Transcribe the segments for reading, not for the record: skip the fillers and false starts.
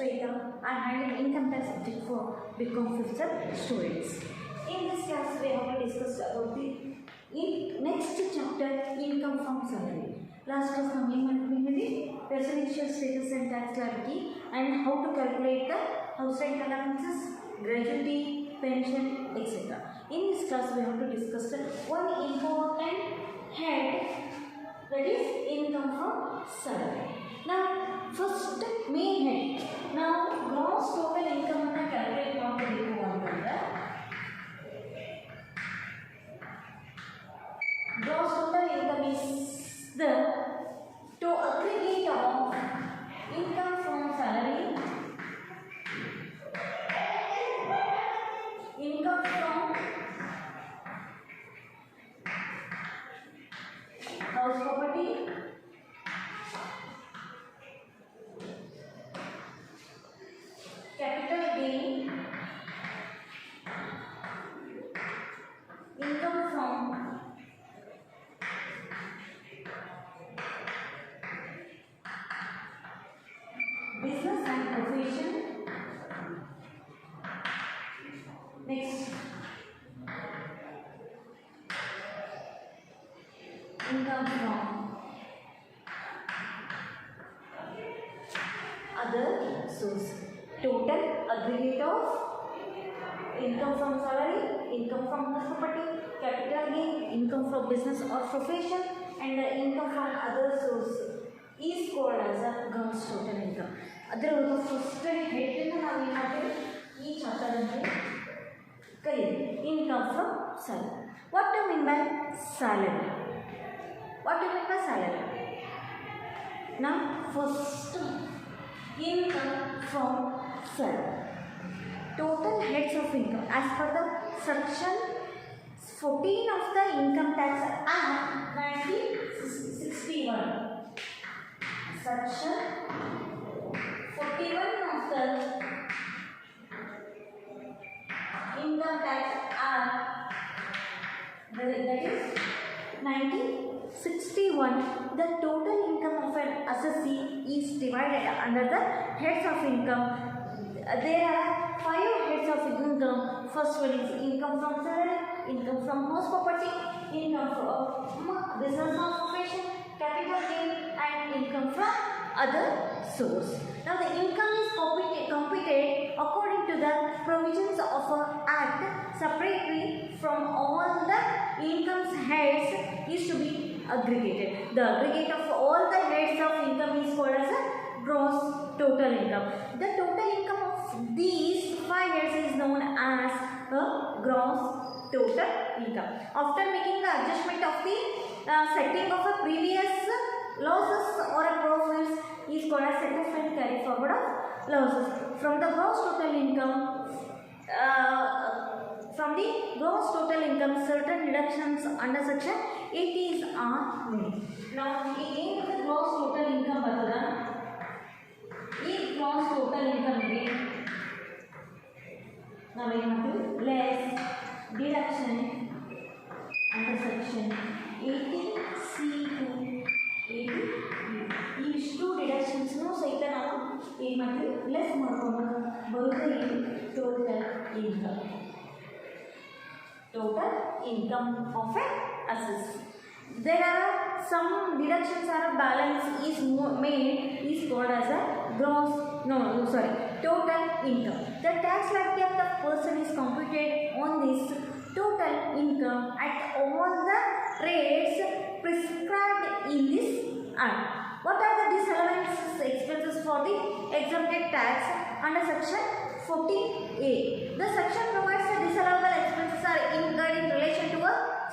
Shweta. I am handling income tax subject for BCom 5th students. In this class, we have to discuss about the next chapter, income from salary. Last class, we have residential status and tax liability and how to calculate the house rent allowances, gratuity, pension, etc. In this class, we have to discuss one important head, that is income from salary. Now, first main head. Now, gross total income calculate gross total income is the aggregate of income from salary, income from house property, capital gain, income from business and profession. Next, income from other source. Total aggregate of income from salary, income from property, capital gain, income from business or profession, and the income from other source is called as a gross total income. Other first head each chapter income from salary. What do you mean by salary? What do you mean by salary? Now, first, income from salary. Total heads of income as per the section 14 of the Income Tax Act 1961. Section 41 of the Income Tax Act, that is 1961. The total income of an assessee is divided under the heads of income. There are 5 heads of income. First one is income from salary, income from house property, income from business or profession, capital gain, and income from other source. Now the income is computed according to the provisions of an act separately from all the income's heads is to be aggregated. The aggregate of all the heads of income is called as a gross total income. The total income of these 5 heads is known as a gross total income. After making the adjustment of the setting of a previous losses or a profits is called as settlement carry forward of losses. From the gross total income, certain deductions under section 80 are made. Now, again the gross total income this gross total income again. Now we have to less deduction under section 80C to 80. These 2 deductions no saita ನಾವು ಏನು ಮಾಡ್ತೀವಿ less ಮಾಡ್ಕೊಂಡು ಬರುತ್ತೆ total income of an assessee. There are some deductions are balance is made is called as a total income. The tax liability of the person is computed on this total income at all the rates prescribed in this act. What are the disallowances expenses for the exempted tax under section 14A? The section provides the disallowable expenses are incurred in relation to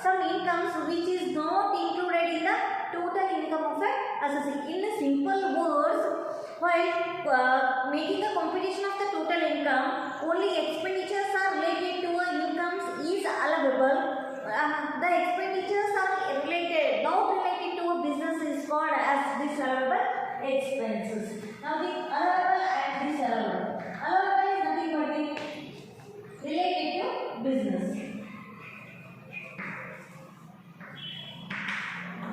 some incomes which is not included in the total income of an assessee. In simple words, while making a computation of the total income, only expenditures are related to incomes is allowable. The expenditures are not related to a business is called as disallowable expenses. Now the allowable and disallowable. Allowable is nothing but the related to business.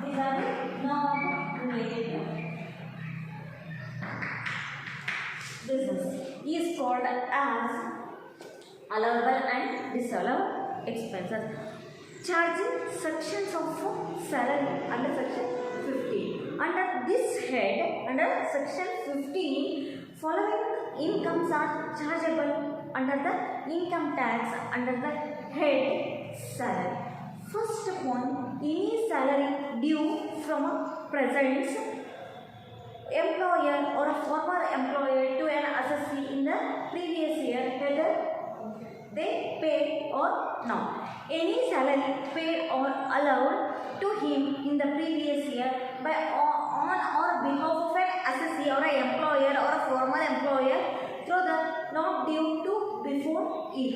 These are the not related to business. called as allowable and disallowed expenses. Charging sections of salary under section 15. Under this head, under section 15, following incomes are chargeable under the income tax under the head salary. First point, any salary due from a present employer or a former employer to an assessee in the previous year, whether they paid or not. Any salary paid or allowed to him in the previous year by on or behalf of an assessee or an employer or a former employer through the not due to before it.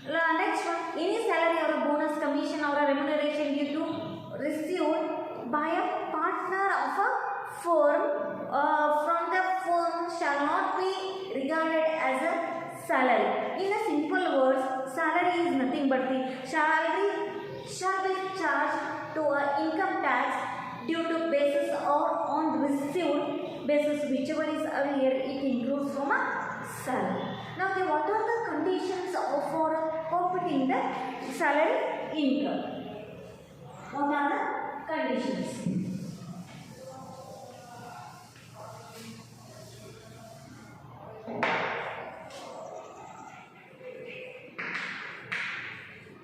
Next one, any salary or a bonus, commission or a remuneration due to received by a partner of a firm from the firm shall not be regarded as a salary. In a simple words, salary is nothing but the salary shall be charged to a income tax due to basis or on received basis, whichever is earlier, it includes from a salary. Now, what are the conditions for computing the salary income? What are the conditions?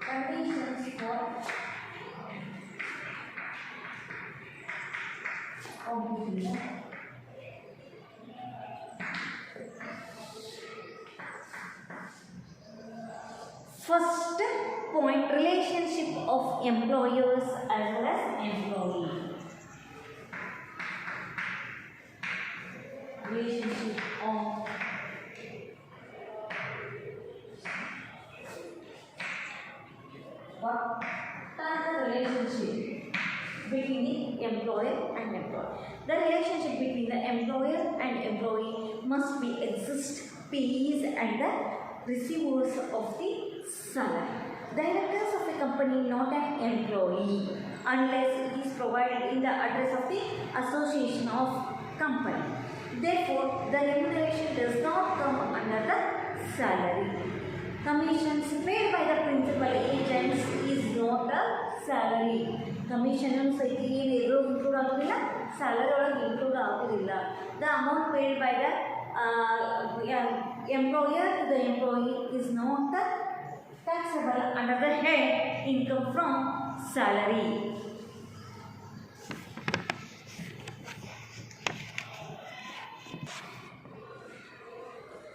Conditions for computing. First point, relationship of employers as well as employee. Relationship of what are the relationship between the employer and employee? The relationship between the employer and employee must be exist payees and the receivers of the salary. Directors of a company not an employee unless it is provided in the address of the association of company. Therefore, the remuneration does not come under the salary. Commissions paid by the principal agents is not a salary. Commission include agudilla, salary include agudilla. The amount paid by the employer to the employee is not the taxable under the head income from salary.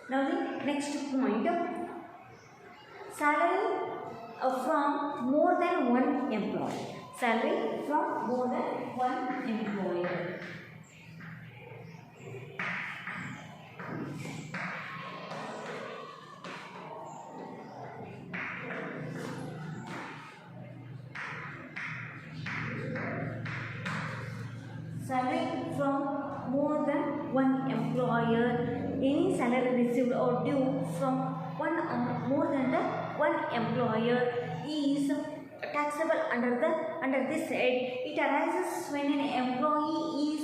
Now the next point, salary from more than one employee. Salary from more than one employer. Salary from more than one employer. Any salary received or due from one or more than the one employer is taxable under this head. It arises when an employee is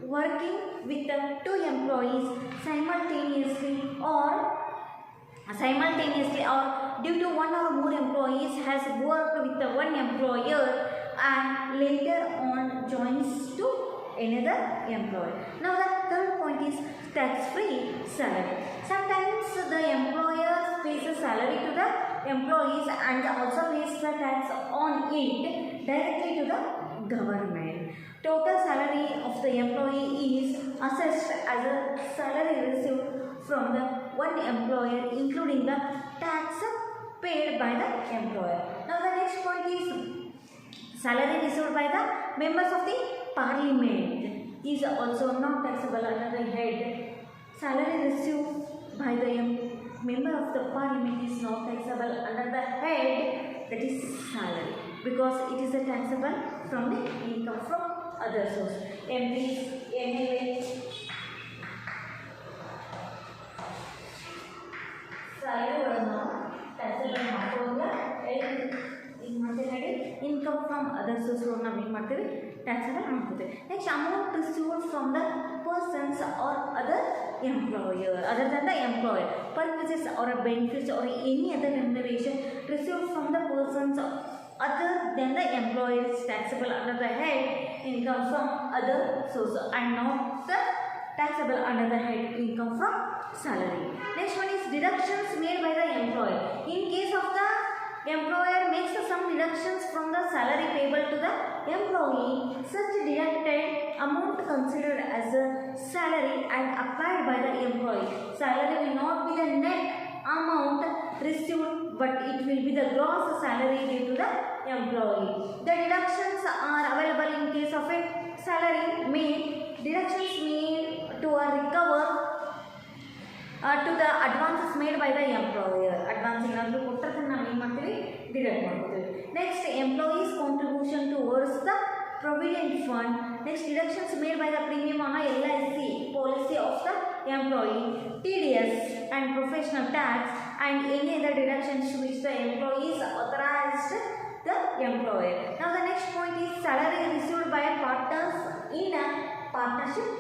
working with two employees simultaneously or due to one or more employees has worked with the one employer and later on joins to another employer. Now the third point is tax-free salary. Sometimes the employer pays a salary to the employees and also pays the tax on it directly to the government. Total salary of the employee is assessed as a salary received from the one employer, including the tax paid by the employer. Now the next point is salary received by the members of the parliament is also not taxable under the head. Salary received by the member of the parliament is not taxable under the head, that is salary, because it is a taxable from the income from other source. MPs, MLAs, salary or not taxable income from other source. taxable ಆಗುತ್ತೆ. Next, amount received from the persons or other employer other than the employer, purposes or benefits or any other remuneration received from the persons other than the employer is taxable under the head income from other source and not the taxable under the head income from salary. Next one is deductions made by the employer. In case of the employer makes some deductions from the salary payable to the employee, such deducted amount considered as a salary and applied by the employee. Salary will not be the net amount received, but it will be the gross salary due to the employee. The deductions are available in case of a salary made, deductions made to recover to the advances made by the employer. Advance ಏನಾದರೂ ಕೊಟ್ಟರೆ ನಾವು ಏನು ಮಾಡ್ತೀವಿ, deduct ಮಾಡ್ತೀವಿ. Next, employees contribution towards the provident fund. Next, deductions made by the premium on a LIC policy of the employee, TDS and professional tax and any other deductions which the employees authorized the employer. Now the next point is salary received by partners in a partnership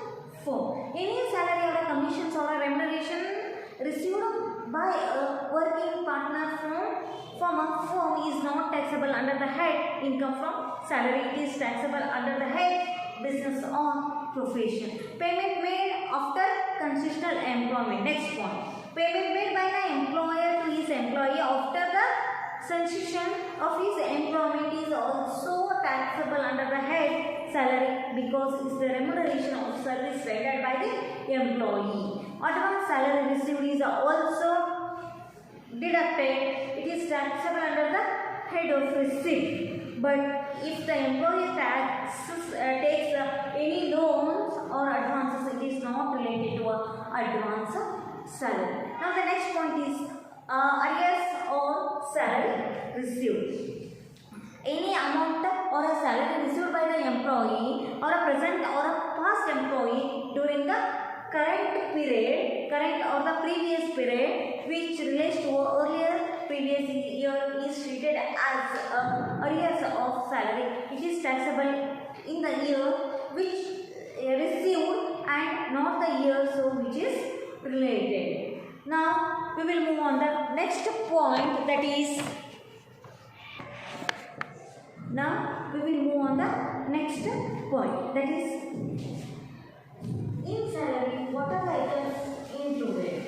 firm. Any salary or a commissions or a remuneration received by a working partner from a firm is not taxable under the head income from salary. It is taxable under the head business or profession. Payment made after constitutional employment. Next point, payment made by the employer to his employee after the cessation of his employment is also taxable under the head salary because it is the remuneration of service rendered by the employee. Advance salary received is also deducted. It is taxable under the head of receipt. But if the employee takes any loans or advances, it is not related to advance salary. Now the next point is arrears or salary received. Any amount or a salary received by the employee or a present or a past employee during the current or the previous period which relates to earlier previous year is treated as arrears of salary. It is taxable in the year which received and not the year so which is related. Now we will move on the next point, that is in salary what are the items included.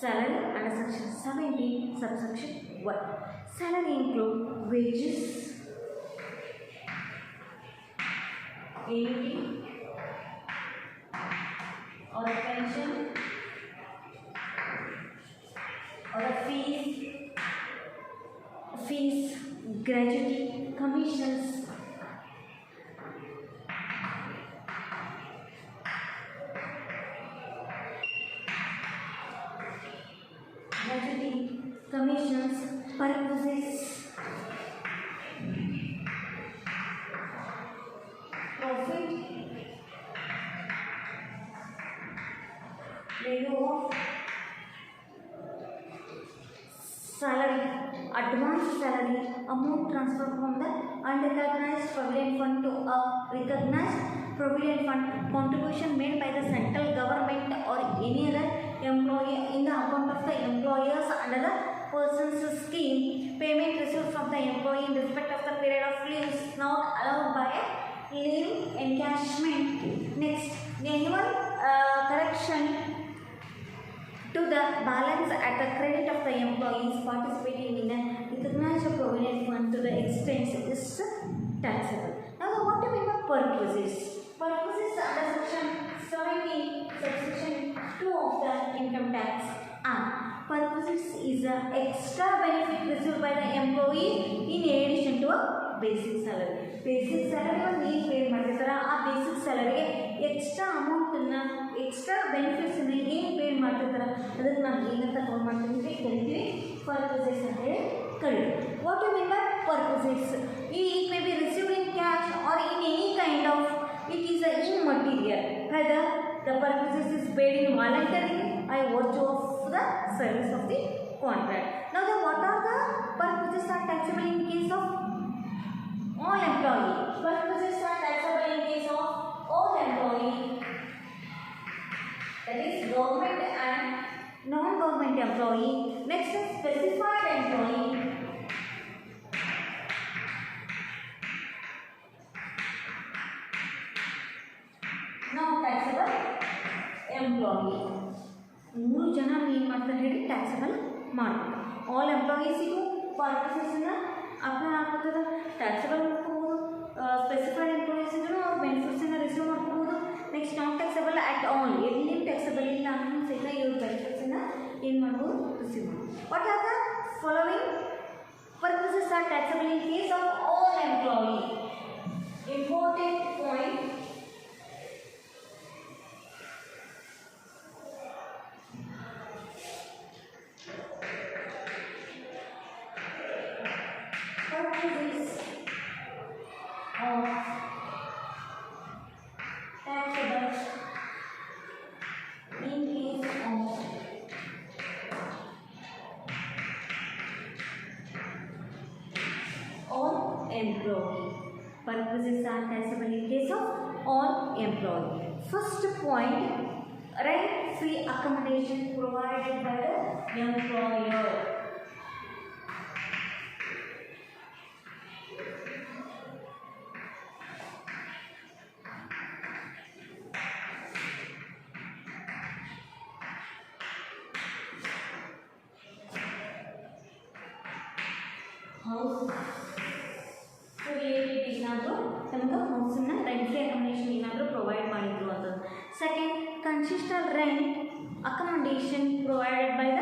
Salary under section 17 subsection 1. Salary include wages, annuity or a pension or a fees, gratuity, commissions, purposes, profit, value of salary, advance salary, amount transfer from the unrecognized provident fund to a recognized provident fund, contribution made by the central government or any other employee in the account of the employers under the person's scheme, payment received from the employee in respect of the period of leave is not allowed by a leave encashment. Next, annual correction to the balance at the credit of the employees participating in a recognized provident fund to the extent is taxable. Now, what do we mean by purposes? Purposes under section 17, subsection 2 of the Income Tax Act. Purposes is an extra benefit received by the employee in addition to a basic salary. Basic salary ಒಂದು ಏನು pay ಮಾಡ್ತಿರ್ತಾರೆ, ಆ basic ಸ್ಯಾಲರಿಗೆ extra ಅಮೌಂಟನ್ನು extra ಬೆನಿಫಿಟ್ಸನ್ನು ಏನು pay ಮಾಡ್ತಿರ್ತಾರೆ ಅದಕ್ಕೆ ನಾವು ಏನಂತ ಕಾಲ್ ಮಾಡ್ತೀವಿ ಕರಿತೀವಿ ಪರ್ಪಸಸ್ ಅಂತ ಹೇಳಿ ಕರಿತೀವಿ. What you mean by purposes? It may be received in cash or in any kind of, it is in material, whether the purposes is paid in voluntarily by virtue of the service of the contract. Now what are the purposes are taxable in case of all employee? Purposes are taxable in case of all employee, that is government and non-government employee. Next is specified employee. Non-taxable employee. ಮೂರು ಜನ ಏನು ಮಾಡ್ತಾರೆ ಹೇಳಿ taxable ಮಾಡ್ತಾರೆ. All ಎಂಪ್ಲಾಯೀಸಿಗೂ ಪರ್ಪಸಸ್ನ apply ಆಗ್ತದೆ, taxable ಮಾಡ್ಕೋಬೋದು. ಸ್ಪೆಸಿಫೈಡ್ ಎಂಪ್ಲಾಯೀಸ್ ಇದ್ರೂ ಅವ್ರ ಬೆನಿಫಿಟ್ಸನ್ನು ರಿಸೀವ್ ಮಾಡ್ಕೋಬೋದು. Next non taxable at all, ಎಲ್ಲಿ ಟ್ಯಾಕ್ಸಬಲ್ ಇಲ್ಲ ಅನ್ನೋ ಸಹಿತ ಇವ್ರ ಬೆನಿಫಿಟ್ಸನ್ನು ಏನು ಮಾಡ್ಬೋದು, ರಿಸೀವ್ ಮಾಡ್ಬೋದು. What are the following purposes are taxable in case of all employee? Important point. Purposes are taxable in case of all employee. First point, rent-free accommodation provided by the employer. House ಏನಾದರೂ ನಮ್ಗೆ ಹೌಸನ್ನು rent free accommodation ಏನಾದರೂ provide ಮಾಡಿದ್ರು ಅಂತ. Second, concessional rent accommodation provided by the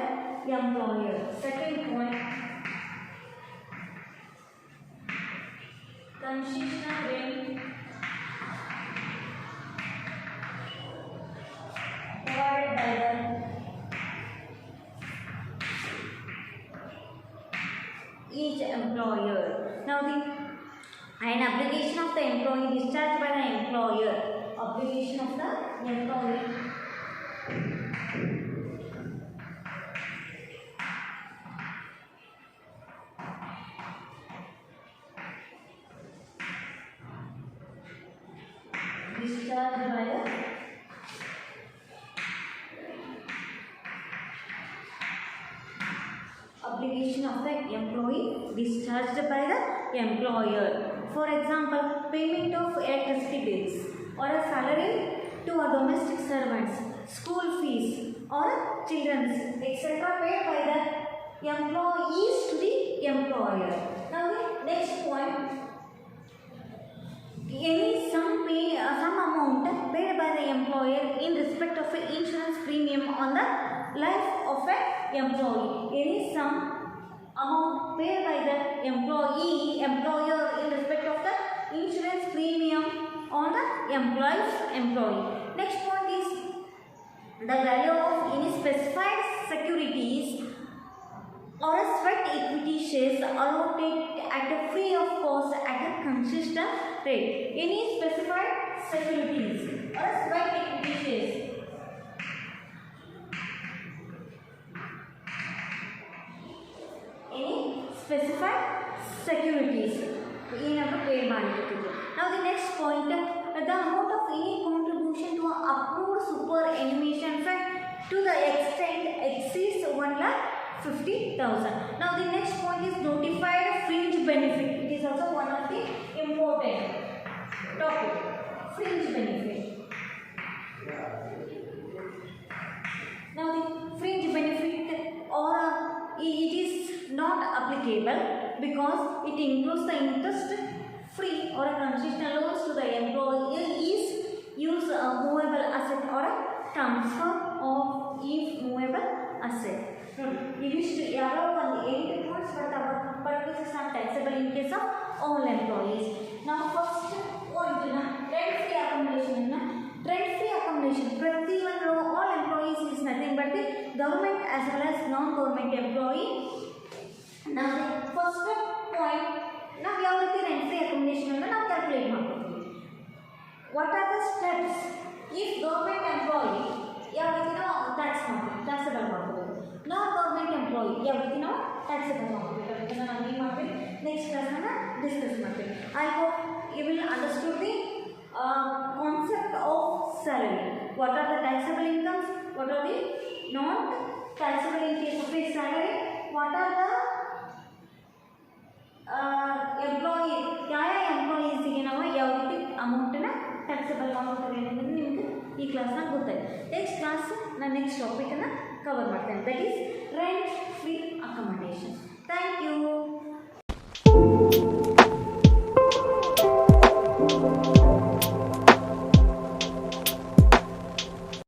employer. Second point, concessional rent provided by the each employer. Now the an obligation of the employee discharged by the employer. Obligation of the employee. Discharged by the obligation of the employee discharged by the employer. For example, payment of electricity bills or a salary to a domestic servants, school fees or children's etc. paid by the employees to the employer. Now the next point, some amount paid by the employer in respect of an insurance premium on the life of an employee. Any sum amount paid by the employer in respect of the insurance premium on the employee. Next point is the value of any specified securities or a sweat equity shares allotted at a free of cost at a consistent rate. Any specified securities or a sweat equity shares specified securities ಏನಾದರೂ pay ಮಾಡಿರ್ತೀವಿ. Now the next point, the amount of any contribution to an approved superannuation fund to the extent exceeds 1,50,000. Now the next point is notified fringe benefit. It is also one of the important topic. Fringe benefit. Now the fringe benefit or it is not applicable because it includes the interest free or a consistent loans to the employees use a movable asset or a transfer of if movable asset. ಇವಿಷ್ಟು ಯಾವ ಒಂದು 8 points ಬರ್ತಾವೆ. Purposes are taxable in case of all employees. ನಾವು first ಪಾಯಿಂಟ್ನ rent free accommodation ಪ್ರತಿಯೊಂದು all employees is nothing but the government as well as non government employee. ನಾವು first point ನಾವು ಯಾವ ರೀತಿ ರೆಂಟ್ ಫ್ರೀ ಅಕಾಮಡೇಷನ್ ಅನ್ನು ನಾವು ಕ್ಯಾಲ್ಕುಲೇಟ್ ಮಾಡ್ಕೊತೀವಿ. What are the steps if government employee ಯಾವ ರೀತಿ ನಾವು ಟ್ಯಾಕ್ಸ್ ಮಾಡ್ತೀವಿ, ಟ್ಯಾಕ್ಸಬಲ್ ಮಾಡ್ಕೋಬೇಕು. ನಾವು ಗೌರ್ಮೆಂಟ್ ಎಂಪ್ಲಾಯಿ ಯಾವ ರೀತಿ ನಾವು ಟ್ಯಾಕ್ಸಬಲ್ ಮಾಡ್ಕೋಬೇಕು ಅದನ್ನು ನಾವು ಏನು ಮಾಡ್ತೀವಿ ನೆಕ್ಸ್ಟ್ ಕ್ಲಾಸ್ನ ಡಿಸ್ಕಸ್ ಮಾಡ್ತೀವಿ. I hope you will understood the concept of salary. What are the taxable incomes? What are the not taxable in case of a salary? What are the employee? ಯಾವ ಎಂಪ್ಲಾಯೀಸಿಗೆ ನಾವು ಯಾವ ರೀತಿ ಅಮೌಂಟನ್ನು ಟ್ಯಾಕ್ಸಬಲ್ ಮಾಡ್ತಾರೆ ಅನ್ನೋದು ನಿಮಗೆ ಈ ಕ್ಲಾಸ್ನಾಗ ಗೊತ್ತಾಯ್ತು. ನೆಕ್ಸ್ಟ್ ಕ್ಲಾಸ್ ನಾನು ನೆಕ್ಸ್ಟ್ ಟಾಪಿಕನ್ನು ಕವರ್ ಮಾಡ್ತೇನೆ. That is rent free